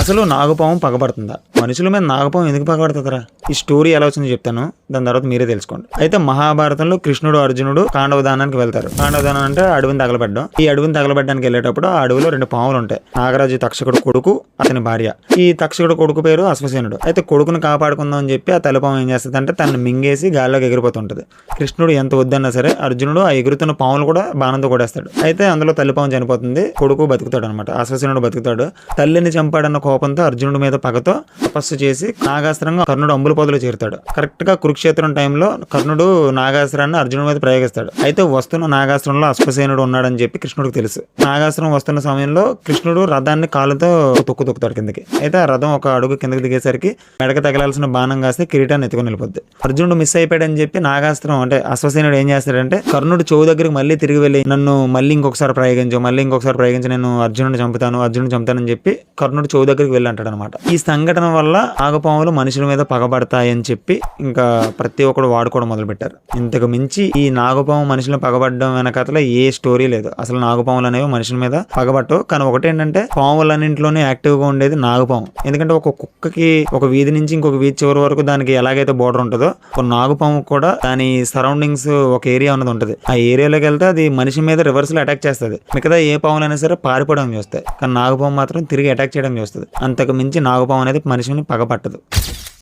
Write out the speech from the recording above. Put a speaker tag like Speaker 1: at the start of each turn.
Speaker 1: అసలు నాగపాము పగబడుతుందా? మనుషుల మీద నాగపాము ఎందుకు పగబడుతుందరా? ఈ స్టోరీ ఎలా వచ్చిందో చెప్తాను, దాని తర్వాత మీరే తెలుసుకోండి. అయితే మహాభారతంలో కృష్ణుడు అర్జునుడు కాండవదానానికి వెళ్తారు. కాండవదానం అంటే అడవిని తగలబెట్టడం. ఈ అడవిని తగలబెట్టడానికి వెళ్ళేటప్పుడు ఆ అడవిలో 2 పాములు ఉంటాయి. నాగరాజు తక్షకుడు కొడుకు, అతని భార్య. ఈ తక్షకుడు కొడుకు పేరు అశ్వసేనుడు. అయితే కొడుకును కాపాడుకుందాం అని చెప్పి ఆ తలపాము ఏం చేస్తుంది అంటే తనని మింగేసి గాల్లోకి ఎగిరిపోతుంటది. కృష్ణుడు ఎంత వద్దన్నా సరే అర్జునుడు ఆ ఎగురుతున్న పాములు కూడా బాణంతో కొడేస్తాడు. అయితే అందులో తల్లిపాము చనిపోతుంది, కొడుకు బతుకుతాడు అనమాట. అశ్వసేనుడు బతుకుతాడు. తల్లిని చంపాడన్న కోపంతో అర్జునుడి మీద పగతో తపస్సు చేసి నాగాస్త్రంగా కర్ణుడు అంబుల పొదలో చేరుతాడు. కరెక్ట్ గా కురుక్షేత్రం టైంలో కర్ణుడు నాగాస్త్రాన్ని అర్జునుడి మీద ప్రయోగిస్తాడు. అయితే వస్తున్న నాగాస్త్రంలో అశ్వసేనుడు ఉన్నాడని చెప్పి కృష్ణుడికి తెలుసు. నాగాస్త్రం వస్తున్న సమయంలో కృష్ణుడు రథాన్ని కాలుతో తొక్కుతాడు కిందకి. అయితే ఆ రథం ఒక అడుగు కిందకి దిగేసరికి మెడక తగలాల్సిన బాణం కాస్తే కిరీటాన్ని ఎత్తుకుని వెళ్ళిపోద్ది. అర్జునుడు మిస్ అయిపోయాడని చెప్పి నాగాస్త్రం అంటే అశ్వసేనుడు ఏం చేస్తాడంటే కర్ణుడు చెవు దగ్గరికి మళ్ళీ తిరిగి వెళ్ళి నన్ను మళ్ళీ ఇంకొకసారి ప్రయోగించి నేను అర్జునుడిని చంపుతానని చెప్పి కర్ణుడు చెవు దగ్గరికి వెళ్ళి అంటాడు అనమాట. ఈ సంఘటన వల్ల నాగపాములు మనుషుల మీద పగబడతాయని చెప్పి ఇంకా ప్రతి ఒక్కడు వాడుకోవడం మొదలు పెట్టారు. ఇంతకు మించి ఈ నాగపాము మనుషులను పగబడడం వెనకతల ఏ స్టోరీ లేదు. అసలు నాగపాములు అనేవి మనుషుల మీద పగబట్టవు. కానీ ఒకటి ఏంటంటే పాములన్నింటిలోనే యాక్టివ్ గా ఉండేది నాగపాము. ఎందుకంటే ఒక కుక్కకి ఒక వీధి నుంచి ఇంకొక వీధి చివరి వరకు దానికి ఎలాగైతే బోర్డర్ ఉంటుందో ఒక నాగపాము కూడా దాని సరౌండింగ్స్ ఒక ఏరియా ఉన్నది ఉంటుంది. ఆ ఏరియాలోకి వెళ్తే అది మనిషి మీద రివర్స్ లో అటాక్ చేస్తుంది. మిగతా ఏ పాములైనా సరే పారిపోవడం చూస్తాయి, కానీ నాగపాము మాత్రం తిరిగి అటాక్ చేయడం చూస్తుంది. అంతకు మించి నాగపాము అనేది మనిషిని పగపట్టదు.